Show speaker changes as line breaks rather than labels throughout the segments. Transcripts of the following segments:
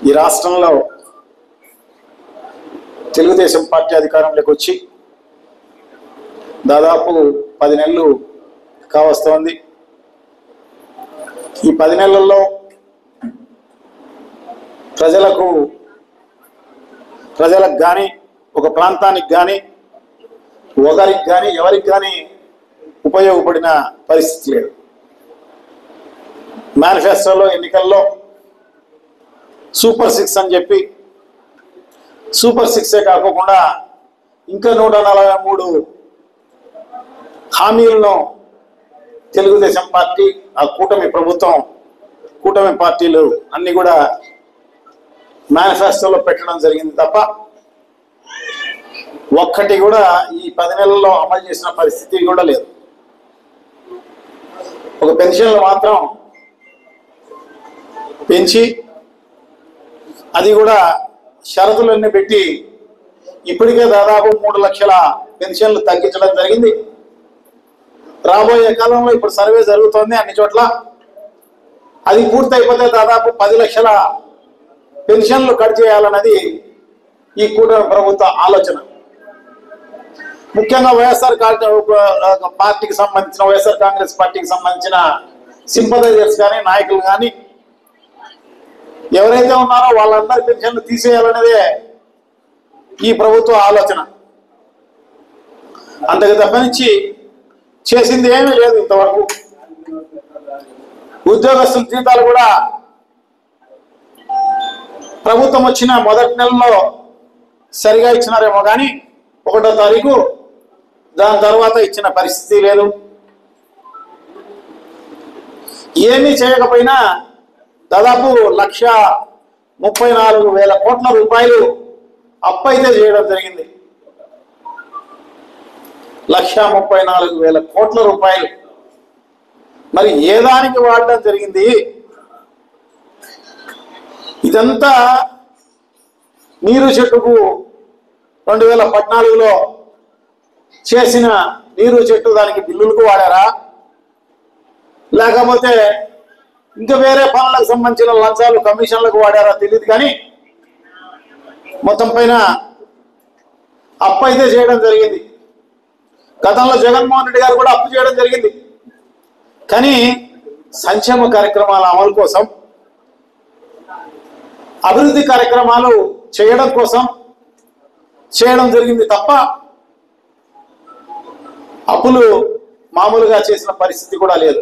ఈ రాష్ట్రంలో తెలుగుదేశం పార్టీ అధికారంలోకి వచ్చి దాదాపు 10 నెలలు కావస్తోంది. ఈ 10 నెలల్లో ప్రజలకు కానీ ఒక ప్రాంతానికి కానీ ఒకరికి కానీ ఎవరికి కానీ ఉపయోగపడిన పరిస్థితి లేదు. మేనిఫెస్టోలో ఎన్నికల్లో సూపర్ 6 అని చెప్పి సూపర్ 6 కాకుండా ఇంకా 143 హామీలను తెలుగుదేశం పార్టీ, ఆ కూటమి ప్రభుత్వం, కూటమి పార్టీలు అన్ని కూడా మేనిఫెస్టోలో పెట్టడం జరిగింది తప్ప ఒక్కటి కూడా ఈ 10 నెలల్లో అమలు చేసిన పరిస్థితి కూడా లేదు. ఒక పెన్షన్లు మాత్రం పెంచి అది కూడా షరతులన్నీ పెట్టి ఇప్పటికే దాదాపు 3 లక్షల పెన్షన్లు తగ్గించడం జరిగింది. రాబోయే కాలంలో ఇప్పుడు సర్వే జరుగుతోంది అన్ని చోట్ల. అది పూర్తయిపోతే దాదాపు 10 లక్షల పెన్షన్లు కట్ చేయాలన్నది ఈ కూటమి ప్రభుత్వ ఆలోచన. ముఖ్యంగా వైఎస్ఆర్ పార్టీకి సంబంధించిన, వైఎస్ఆర్ కాంగ్రెస్ పార్టీకి సంబంధించిన సింపథైజర్స్ కానీ నాయకులు కానీ ఎవరైతే ఉన్నారో వాళ్ళందరి పెన్షన్లు తీసేయాలనేదే ఈ ప్రభుత్వ ఆలోచన. అంతకు తప్పనించి చేసింది ఏమీ లేదు ఇంతవరకు. ఉద్యోగస్తుల జీతాలు కూడా ప్రభుత్వం వచ్చిన మొదటి నెలలో సరిగా ఇచ్చినారేమో కానీ 1వ తారీఖు దాని తర్వాత ఇచ్చిన పరిస్థితి లేదు. ఏమీ చేయకపోయినా దాదాపు 1,34,000 కోట్ల రూపాయలు అప్పు అయితే చేయడం జరిగింది. 1,34,000 కోట్ల రూపాయలు మరి ఏ దానికి వాడడం జరిగింది? ఇదంతా నీరు చెట్టుకు 2014లో చేసిన నీరు చెట్టు దానికి బిల్లులకు వాడారా, లేకపోతే ఇంకా వేరే పనులకు సంబంధించిన లంచాలు కమిషన్లకు వాడారా తెలియదు. కానీ మొత్తం పైన అప్పు అయితే చేయడం జరిగింది. గతంలో జగన్మోహన్ రెడ్డి గారు కూడా అప్పు చేయడం జరిగింది. కానీ సంక్షేమ కార్యక్రమాల అమలు కోసం, అభివృద్ధి కార్యక్రమాలు చేయడం కోసం చేయడం జరిగింది తప్ప అప్పులు మామూలుగా చేసిన పరిస్థితి కూడా లేదు.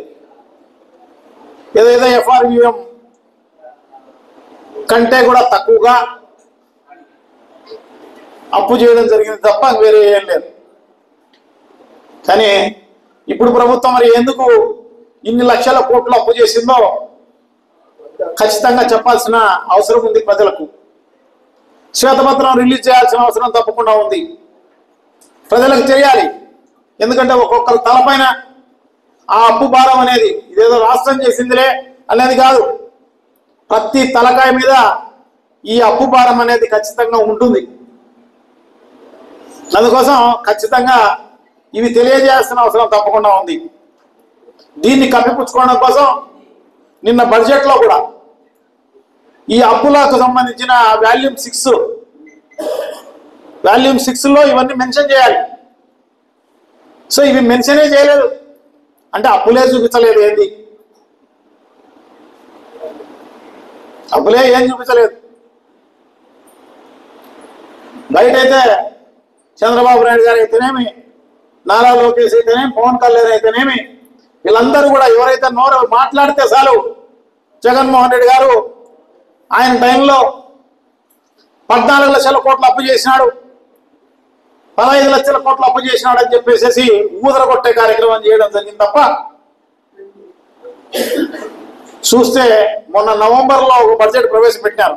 ఏదైతే FRVM కంటే కూడా తక్కువగా అప్పు చేయడం జరిగింది తప్ప వేరే ఏం లేదు. కానీ ఇప్పుడు ప్రభుత్వం మరి ఎందుకు ఇన్ని లక్షల కోట్లు అప్పు చేసిందో ఖచ్చితంగా చెప్పాల్సిన అవసరం ఉంది. ప్రజలకు శ్వేతపత్రం రిలీజ్ చేయాల్సిన అవసరం తప్పకుండా ఉంది. ప్రజలకు తెలియాలి. ఎందుకంటే ఒక్కొక్కరు తలపైన ఆ అప్పు భారం అనేది ఇదేదో రాష్ట్రం చేసిందిలే అనేది కాదు. ప్రతి తలకాయ మీద ఈ అప్పు భారం అనేది ఖచ్చితంగా ఉంటుంది. అందుకోసం ఖచ్చితంగా ఇవి తెలియజేయాల్సిన అవసరం తప్పకుండా ఉంది. దీన్ని కప్పిపుచ్చుకోవడం కోసం నిన్న బడ్జెట్లో కూడా ఈ అప్పులకు సంబంధించిన వాల్యూమ్ 6లో ఇవన్నీ మెన్షన్ చేయాలి. సో ఇవి మెన్షనే చేయలేదు అంటే అప్పులే చూపించలేదు. ఏంది అప్పులే ఏం చూపించలేదు. బయటైతే చంద్రబాబు నాయుడు గారు అయితేనేమి, నారా లోకేష్ అయితేనేమి, పవన్ కళ్యాణ్ అయితేనేమి, వీళ్ళందరూ కూడా ఎవరైతే నోరు మాట్లాడితే చాలు జగన్మోహన్ రెడ్డి గారు ఆయన టైంలో 14 లక్షల కోట్లు అప్పు చేసినాడు, 15 లక్షల కోట్లు అప్పు చేసినాడు అని చెప్పేసి ఊదరగొట్టే కార్యక్రమం చేయడం జరిగింది తప్ప చూస్తే మొన్న నవంబర్లో ఒక బడ్జెట్ ప్రవేశపెట్టారు.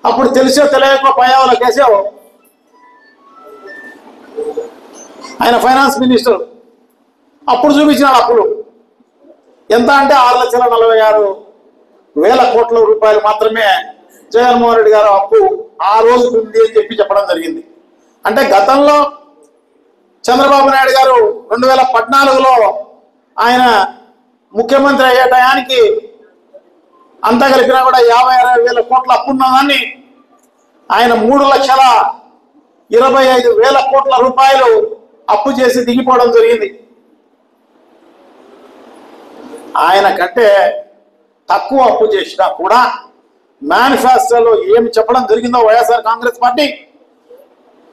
అప్పుడు తెలిసో తెలియక పయావుల కేశవ్ ఆయన ఫైనాన్స్ మినిస్టర్ అప్పుడు చూపించినాడు అప్పులు ఎంత అంటే 6,46,000 కోట్ల రూపాయలు మాత్రమే జగన్మోహన్ రెడ్డి గారు అప్పు ఆ రోజు ఉంది అని చెప్పడం జరిగింది. అంటే గతంలో చంద్రబాబు నాయుడు గారు 2014లో ఆయన ముఖ్యమంత్రి అయ్యే టయానికి అంతా కలిపినా కూడా 50-60 వేల కోట్ల అప్పున్నదాన్ని ఆయన 3,25,000 కోట్ల రూపాయలు అప్పు చేసి దిగిపోవడం జరిగింది. ఆయన కంటే తక్కువ అప్పు చేసినా కూడా మేనిఫెస్టోలో ఏమి చెప్పడం జరిగిందో వైఎస్ఆర్ కాంగ్రెస్ పార్టీ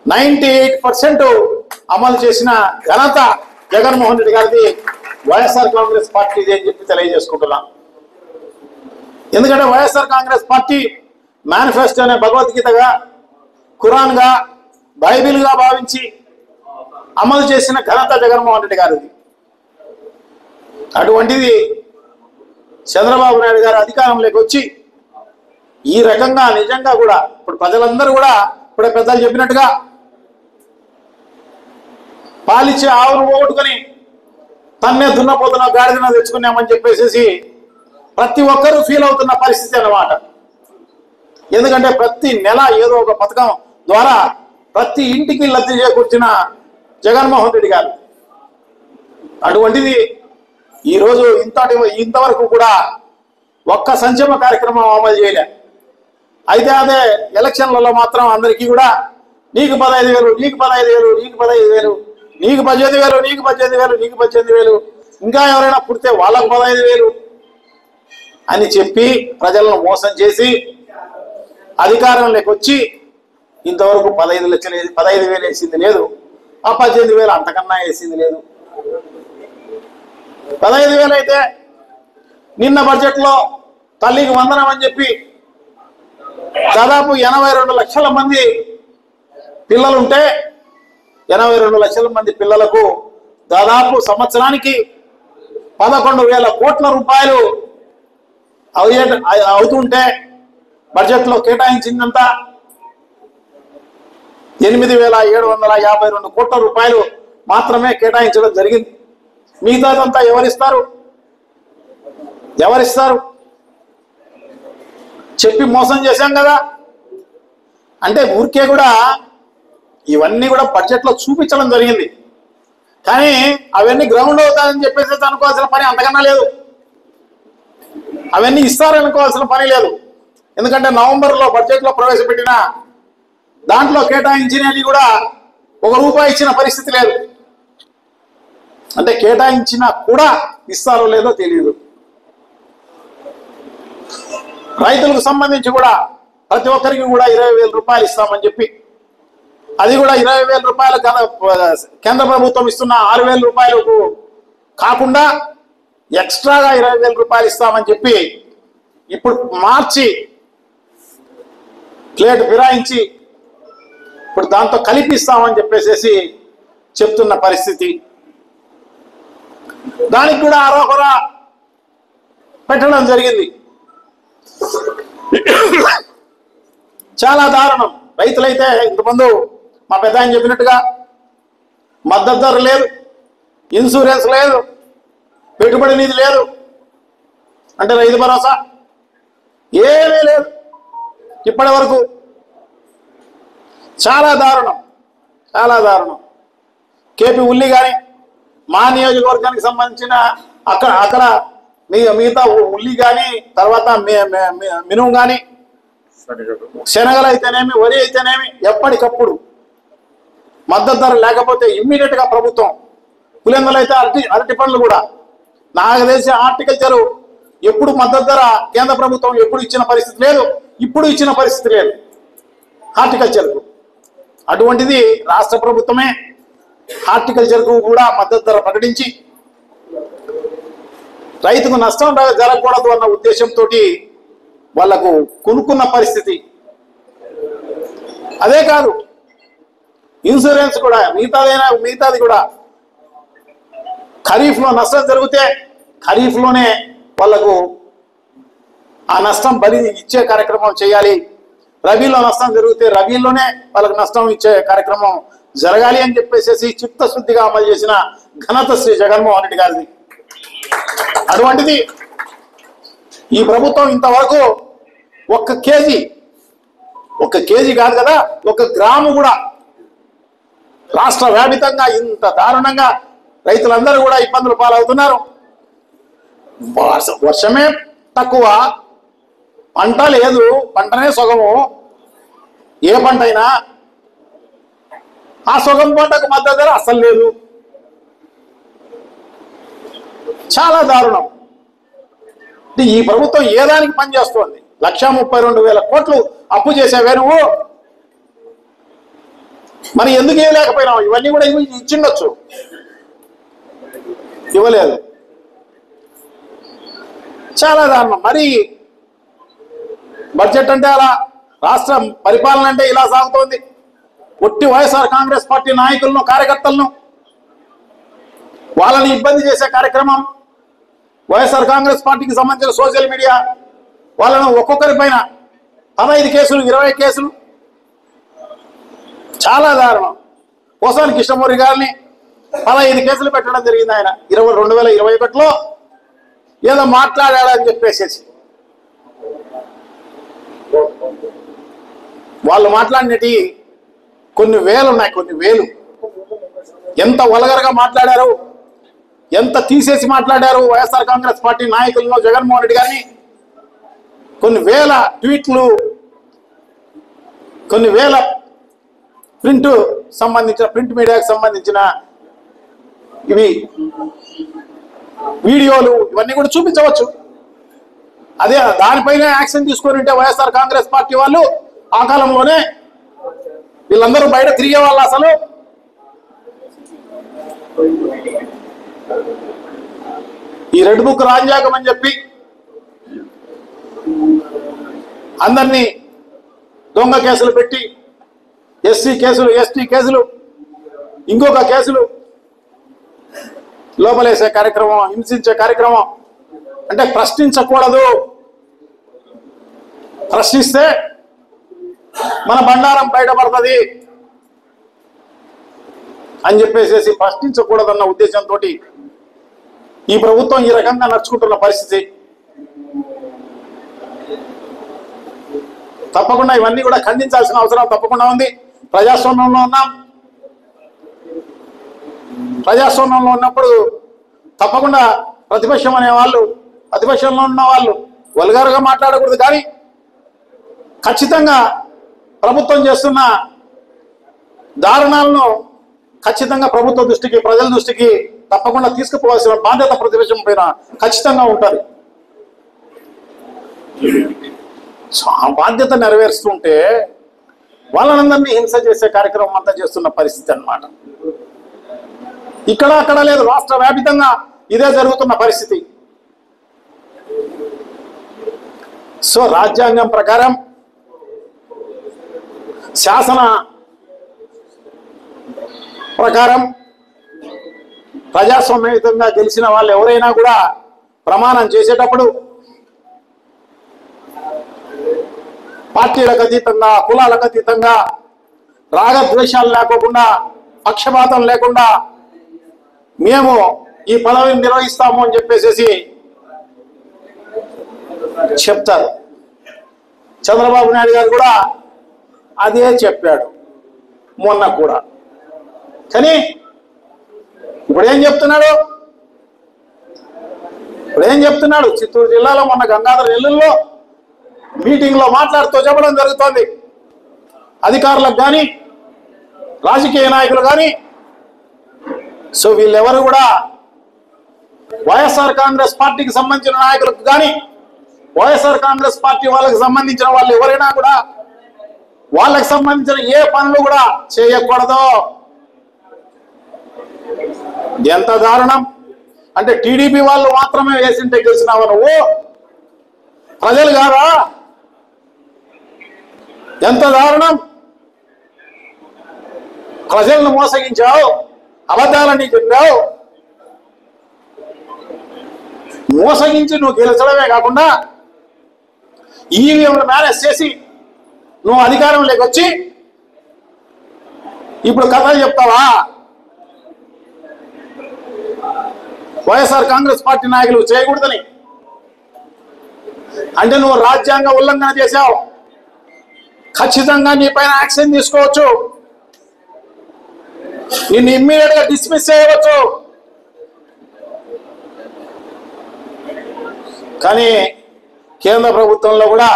98% అమలు చేసిన ఘనత జగన్మోహన్ రెడ్డి గారిది, వైఎస్ఆర్ కాంగ్రెస్ పార్టీది అని చెప్పి తెలియజేసుకుంటున్నాం. ఎందుకంటే వైఎస్ఆర్ కాంగ్రెస్ పార్టీ మేనిఫెస్టోనే భగవద్గీతగా, ఖురాన్గా, బైబిల్గా భావించి అమలు చేసిన ఘనత జగన్మోహన్ రెడ్డి గారిది. అటువంటిది చంద్రబాబు నాయుడు గారు అధికారంలోకి వచ్చి ఈ రకంగా నిజంగా కూడా ఇప్పుడు ప్రజలందరూ కూడా ఇప్పుడే పెద్దలు చెప్పినట్టుగా పాలిచ్చే ఆవును పోగొట్టుకొని తన్నే దున్నపోతున్న గాడిదన తెచ్చుకున్నామని చెప్పేసి ప్రతి ఒక్కరూ ఫీల్ అవుతున్న పరిస్థితి అన్నమాట. ఎందుకంటే ప్రతి నెల ఏదో ఒక పథకం ద్వారా ప్రతి ఇంటికి లబ్ధి చేకూర్చిన జగన్మోహన్ రెడ్డి గారు. అటువంటిది ఈరోజు ఇంతవరకు కూడా ఒక్క సంక్షేమ కార్యక్రమం అమలు చేయలే. అయితే అదే ఎలక్షన్లలో మాత్రం అందరికీ కూడా నీకు 15,000, నీకు 15,000, నీకు 15,000, నీకు 18,000, నీకు 18,000, నీకు 18,000, ఇంకా ఎవరైనా పుడితే వాళ్ళకు 15,000 అని చెప్పి ప్రజలను మోసం చేసి అధికారంలోకి వచ్చి ఇంతవరకు 15,000 వేసింది లేదు, ఆ 18,000 అంతకన్నా వేసింది లేదు. 15,000 అయితే నిన్న బడ్జెట్లో తల్లికి వందనం అని చెప్పి దాదాపు 82 లక్షల మంది పిల్లలుంటే 82 లక్షల మంది పిల్లలకు దాదాపు సంవత్సరానికి 11,000 కోట్ల రూపాయలు అవుతుంటే బడ్జెట్లో కేటాయించిందంతా 8,752 కోట్ల రూపాయలు మాత్రమే కేటాయించడం జరిగింది. మిగతాదంతా ఎవరిస్తారు చెప్పి మోసం చేశాం కదా. అంటే ఊరికే కూడా ఇవన్నీ కూడా బడ్జెట్లో చూపించడం జరిగింది, కానీ అవన్నీ గ్రౌండ్ అవుతాయని చెప్పేసి అనుకోవాల్సిన పని అంతకన్నా లేదు. అవన్నీ ఇస్తారనుకోవాల్సిన పని లేదు. ఎందుకంటే నవంబర్లో బడ్జెట్లో ప్రవేశపెట్టిన దాంట్లో కేటాయించినది కూడా ₹1 ఇచ్చిన పరిస్థితి లేదు. అంటే కేటాయించినా కూడా ఇస్తారో లేదో తెలియదు. రైతులకు సంబంధించి కూడా ప్రతి ఒక్కరికి కూడా 20,000 రూపాయలు ఇస్తామని చెప్పి, అది కూడా 20,000 రూపాయలు కేంద్ర ప్రభుత్వం ఇస్తున్న 6,000 రూపాయలకు కాకుండా ఎక్స్ట్రాగా 20,000 రూపాయలు ఇస్తామని చెప్పి ఇప్పుడు మార్చి ప్లేట్ ఫిరాయించి ఇప్పుడు దాంతో కలిపిస్తామని చెప్పేసి చెప్తున్న పరిస్థితి. దానికి కూడా ఆరోపణ పెట్టడం జరిగింది. చాలా దారుణం. రైతులైతే ఇంతకుముందు మా పెద్ద ఆయన చెప్పినట్టుగా మద్దతు ధర లేదు, ఇన్సూరెన్స్ లేదు, పెట్టుబడి నిధి లేదు, అంటే రైతు భరోసా ఏమీ లేదు ఇప్పటి వరకు. చాలా దారుణం. కేపీ ఉల్లి కానీ మా నియోజకవర్గానికి సంబంధించిన అక్కడ మిగతా ఉల్లి కానీ, తర్వాత మినుము కానీ, శనగలు అయితేనేమి, వరి అయితేనేమి ఎప్పటికప్పుడు మద్దతు ధర లేకపోతే ఇమ్మీడియట్గా ప్రభుత్వం, పులిందలు అయితే అరటి పండ్లు కూడా, నాకు తెలిసి హార్టికల్చరు ఎప్పుడు మద్దతు ధర కేంద్ర ప్రభుత్వం ఎప్పుడు ఇచ్చిన పరిస్థితి లేదు, ఇప్పుడు ఇచ్చిన పరిస్థితి లేదు హార్టికల్చర్కు. అటువంటిది రాష్ట్ర ప్రభుత్వమే హార్టికల్చర్కు కూడా మద్దతు ధర ప్రకటించి రైతుకు నష్టం జరగకూడదు అన్న ఉద్దేశంతో వాళ్లకు కొనుక్కున్న పరిస్థితి. అదే కాదు, ఇన్సూరెన్స్ కూడా మిగతాది కూడా ఖరీఫ్లో నష్టం జరిగితే ఖరీఫ్లోనే వాళ్లకు ఆ నష్టం బలి ఇచ్చే కార్యక్రమం చేయాలి, రబీలో నష్టం జరిగితే రబీలోనే వాళ్ళకు నష్టం ఇచ్చే కార్యక్రమం జరగాలి అని చెప్పేసి చిత్తశుద్ధిగా అమలు చేసిన ఘనత శ్రీ జగన్మోహన్ రెడ్డి గారిది. అటువంటిది ఈ ప్రభుత్వం ఇంతవరకు ఒక్క కేజీ కాదు కదా, 1 గ్రాము కూడా రాష్ట్ర వ్యాపితంగా ఇంత దారుణంగా రైతులందరూ కూడా ఇబ్బందులు పాలవుతున్నారు. వర్షమే తక్కువ, పంట లేదు, పంటనే సొగము. ఏ పంట అయినా ఆ సొగం పంటకు మద్దతు ధర అస్సలు లేదు. చాలా దారుణం. ఈ ప్రభుత్వం ఏ దానికి పనిచేస్తోంది? 1,32,000 కోట్లు అప్పు చేసావే నువ్వు, మరి ఎందుకు ఇవ్వలేకపోయినావు? ఇవన్నీ కూడా ఇచ్చిండొచ్చు, ఇవ్వలేదు. చాలా దారుణం. మరి బడ్జెట్ అంటే అలా, రాష్ట్ర పరిపాలన అంటే ఇలా సాగుతోంది. ఒట్టి వైఎస్ఆర్ కాంగ్రెస్ పార్టీ నాయకులను, కార్యకర్తలను వాళ్ళని ఇబ్బంది చేసే కార్యక్రమం, వైఎస్ఆర్ కాంగ్రెస్ పార్టీకి సంబంధించిన సోషల్ మీడియా వాళ్ళను ఒక్కొక్కరి పైన 15 కేసులు, 20 కేసులు. చాలా దారుణం. పోసాని కృష్ణమూర్తి గారిని 15 కేసులు పెట్టడం జరిగింది. ఆయన 2021లో ఏదో మాట్లాడాడని చెప్పేసి వాళ్ళు మాట్లాడినటి కొన్ని వేలు ఉన్నాయి, కొన్ని వేలు. ఎంత వల్గర్గా మాట్లాడారు, ఎంత తీసేసి మాట్లాడారు వైఎస్ఆర్ కాంగ్రెస్ పార్టీ నాయకులను, జగన్మోహన్ రెడ్డి గారిని. కొన్ని వేల ట్వీట్లు, కొన్ని వేల ప్రింట్ మీడియాకు సంబంధించిన ఇవి వీడియోలు, ఇవన్నీ కూడా చూపించవచ్చు. అదే దానిపైన యాక్షన్ తీసుకొని ఉంటే వైఎస్ఆర్ కాంగ్రెస్ పార్టీ వాళ్ళు ఆ కాలంలోనే వీళ్ళందరూ బయట తిరిగే వాళ్ళు. అసలు ఈ రెడ్ బుక్ రాజ్యాంగం అని చెప్పి అందరినీ దొంగ కేసులు పెట్టి, ఎస్సీ కేసులు, ఎస్టీ కేసులు, ఇంకొక కేసులు లోపలేసే కార్యక్రమం, హింసించే కార్యక్రమం. అంటే ప్రశ్నించకూడదు, ప్రశ్నిస్తే మన బండారం బయటపడుతుంది అని చెప్పేసి ప్రశ్నించకూడదన్న ఉద్దేశంతో ఈ ప్రభుత్వం ఈ రకంగా నడుచుకుంటున్న పరిస్థితి. తప్పకుండా ఇవన్నీ కూడా ఖండించాల్సిన అవసరం తప్పకుండా ఉంది. ప్రజాస్వామ్యంలో ఉన్నాం. ప్రజాస్వామ్యంలో ఉన్నప్పుడు తప్పకుండా ప్రతిపక్షం అనే వాళ్ళు, ప్రతిపక్షంలో ఉన్న వాళ్ళు వల్గర్గా మాట్లాడకూడదు. కానీ ఖచ్చితంగా ప్రభుత్వం చేస్తున్న దారుణాలను ఖచ్చితంగా ప్రభుత్వ దృష్టికి, ప్రజల దృష్టికి తప్పకుండా తీసుకుపోవాల్సిన బాధ్యత ప్రతిపక్షం పైన ఖచ్చితంగా ఉంటుంది. సో ఆ బాధ్యత నెరవేరుస్తుంటే వాళ్ళనందరినీ హింస చేసే కార్యక్రమం అంతా చేస్తున్న పరిస్థితి అన్నమాట. ఇక్కడ అక్కడ లేదు, రాష్ట్ర వ్యాపితంగా ఇదే జరుగుతున్న పరిస్థితి. సో రాజ్యాంగం ప్రకారం, శాసన ప్రకారం ప్రజాస్వామ్యయుతంగా గెలిచిన వాళ్ళు ఎవరైనా కూడా ప్రమాణం చేసేటప్పుడు పార్టీలకు అతీతంగా, కులాలకు అతీతంగా, రాగద్వేషాలు లేకోకుండా, పక్షపాతం లేకుండా మేము ఈ పదవిని నిర్వహిస్తాము అని చెప్పేసి చెప్తారు. చంద్రబాబు నాయుడు గారు కూడా అదే చెప్పాడు మొన్న కూడా. కానీ ఇప్పుడేం చెప్తున్నాడు? చిత్తూరు జిల్లాలో మొన్న గంగాధర నెల్లూరులో మీటింగ్లో మాట్లాడుతూ చెప్పడం జరుగుతోంది. అధికారులకు కానీ, రాజకీయ నాయకులు కానీ, సో వీళ్ళెవరు కూడా వైఎస్ఆర్ కాంగ్రెస్ పార్టీకి సంబంధించిన నాయకులకు కానీ, వైఎస్ఆర్ కాంగ్రెస్ పార్టీ వాళ్ళకి సంబంధించిన వాళ్ళు ఎవరైనా కూడా వాళ్ళకి సంబంధించిన ఏ పనులు కూడా చేయకూడదు. ఎంత దారుణం అంటే టీడీపీ వాళ్ళు మాత్రమే వేసింటే గెలిచినావు నువ్వు, ప్రజలు కాదా? ఎంత దారుణం! ప్రజలను మోసగించావు, అబద్ధాలని చెప్పావు. మోసగించి నువ్వు గెలిచడమే కాకుండా ఈవీఎంలు మేనేజ్ చేసి నువ్వు అధికారంలోకి వచ్చి ఇప్పుడు కథలు చెప్తావా? వైఎస్ఆర్ కాంగ్రెస్ పార్టీ నాయకులు చేయకూడదని అంటే నువ్వు రాజ్యాంగ ఉల్లంఘన చేశావు. ఖచ్చితంగా నీ పైన యాక్షన్ తీసుకోవచ్చు, నిన్ను ఇమ్మీడియట్ గా డిస్మిస్ చేయవచ్చు. కానీ కేంద్ర ప్రభుత్వంలో కూడా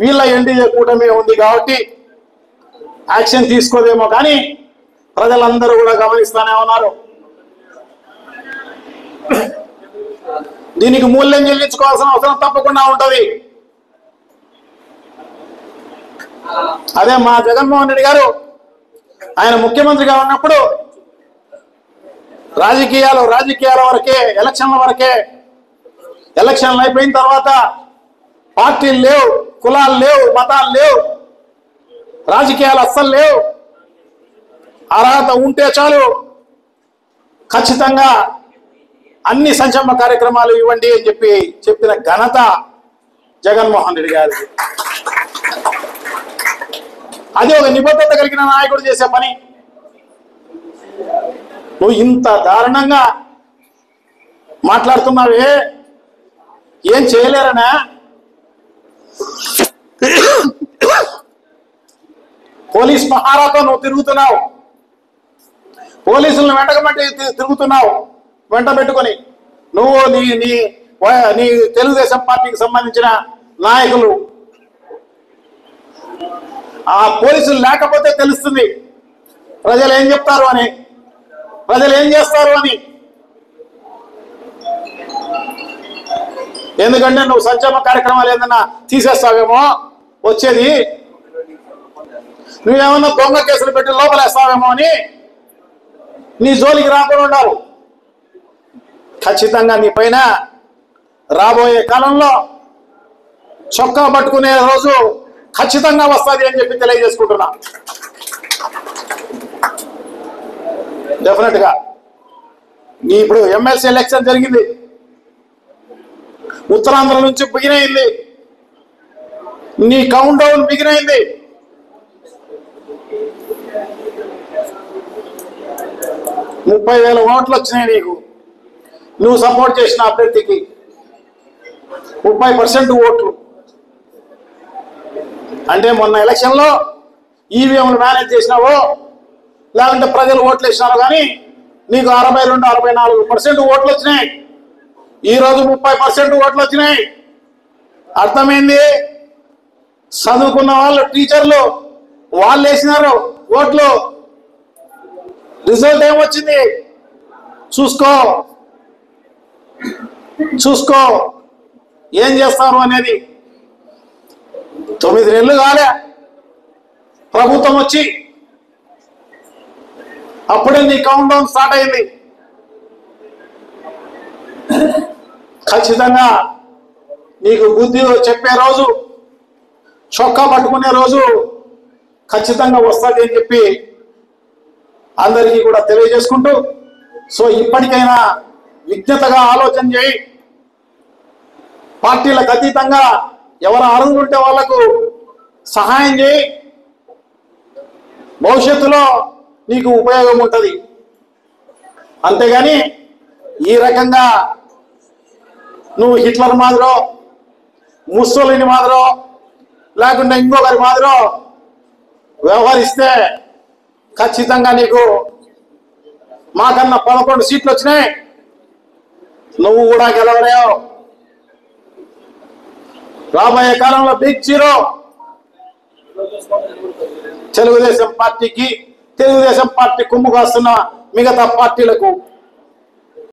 వీళ్ళ ఎన్డీఏ కూటమి ఉంది కాబట్టి యాక్షన్ తీసుకోదేమో కానీ ప్రజలందరూ కూడా గమనిస్తూనే ఉన్నారు. దీనికి మూల్యం చెల్లించుకోవాల్సిన అవసరం తప్పకుండా ఉంటుంది. అదే మా జగన్మోహన్ రెడ్డి గారు ఆయన ముఖ్యమంత్రిగా ఉన్నప్పుడు రాజకీయాల వరకే, ఎలక్షన్ల వరకే. ఎలక్షన్లు అయిపోయిన తర్వాత పార్టీలు లేవు, కులాలు లేవు, మతాలు లేవు, రాజకీయాలు అస్సలు లేవు. అర్హత ఉంటే చాలు ఖచ్చితంగా అన్ని సంక్షేమ కార్యక్రమాలు ఇవ్వండి అని చెప్పిన ఘనత జగన్మోహన్ రెడ్డి గారి. అది ఒక నిబద్ధత కలిగిన నాయకుడు చేసే పని. నువ్వు ఇంత దారుణంగా మాట్లాడుతున్నావే, ఏం చేయలేరనా? పోలీస్ పహారాతో నువ్వు తిరుగుతున్నావు, పోలీసులను వెంట పెట్టుకొని నువ్వు నీ తెలుగుదేశం పార్టీకి సంబంధించిన నాయకులు. ఆ పోలీసులు లేకపోతే తెలుస్తుంది ప్రజలు ఏం చెప్తారు అని, ప్రజలు ఏం చేస్తారు అని. ఎందుకంటే నువ్వు సంక్షేమ కార్యక్రమాలు ఏదన్నా తీసేస్తావేమో వచ్చేది, నువ్వేమన్నా దొంగ కేసులు పెట్టి లోపలేస్తావేమో అని నీ జోలికి రాకుండా ఉన్నారు. ఖచ్చితంగా నీ పైన రాబోయే కాలంలో చొక్కా పట్టుకునే రోజు ఖచ్చితంగా వస్తుంది అని చెప్పి తెలియజేసుకుంటున్నా. డెఫినెట్ గా ఇప్పుడు ఎమ్మెల్సీ ఎలక్షన్ జరిగింది, ఉత్తరాంధ్ర నుంచి బిగినైంది, నీ కౌంట్ డౌన్ బిగినైంది. ముప్పై 30,000 ఓట్లు వచ్చినాయి నీకు, నువ్వు సపోర్ట్ చేసిన అభ్యర్థికి 30% ఓట్లు. అంటే మొన్న ఎలక్షన్లో ఈవీఎంలు మేనేజ్ చేసినావో లేకుంటే ప్రజలు ఓట్లు వేసినారో కానీ నీకు 62-64% ఓట్లు వచ్చినాయి. ఈరోజు 30% ఓట్లు వచ్చినాయి. అర్థమైంది? చదువుకున్న వాళ్ళు, టీచర్లు వాళ్ళు వేసినారు ఓట్లు. రిజల్ట్ ఏమొచ్చింది చూసుకో ఏం చేస్తారు అనేది. 9 నెలలు కాలే ప్రభుత్వం వచ్చి, అప్పుడే నీ కౌంట్ డౌన్ స్టార్ట్ అయింది. ఖచ్చితంగా నీకు బుద్ధి చెప్పే రోజు, చొక్కా పట్టుకునే రోజు ఖచ్చితంగా వస్తుంది అని చెప్పి అందరికీ కూడా తెలియజేసుకుంటూ, సో ఇప్పటికైనా విజ్ఞతగా ఆలోచన చేయి. పార్టీలకు అతీతంగా ఎవరు అర్హులుంటే వాళ్లకు సహాయం చేయి. భవిష్యత్తులో నీకు ఉపయోగం ఉంటుంది. అంతేగాని ఈ రకంగా నువ్వు హిట్లర్ మాదిరో, ముస్సోలిని మాదిరో, లేకుంటే ఇంకొకరి మాదిరో వ్యవహరిస్తే ఖచ్చితంగా నీకు మాకన్నా 11 సీట్లు వచ్చినాయి, నువ్వు కూడా గెలవలేవు. రాబోయే కాలంలో బిగ్ జీరో తెలుగుదేశం పార్టీ కొమ్ము కాస్తున్న మిగతా పార్టీలకు.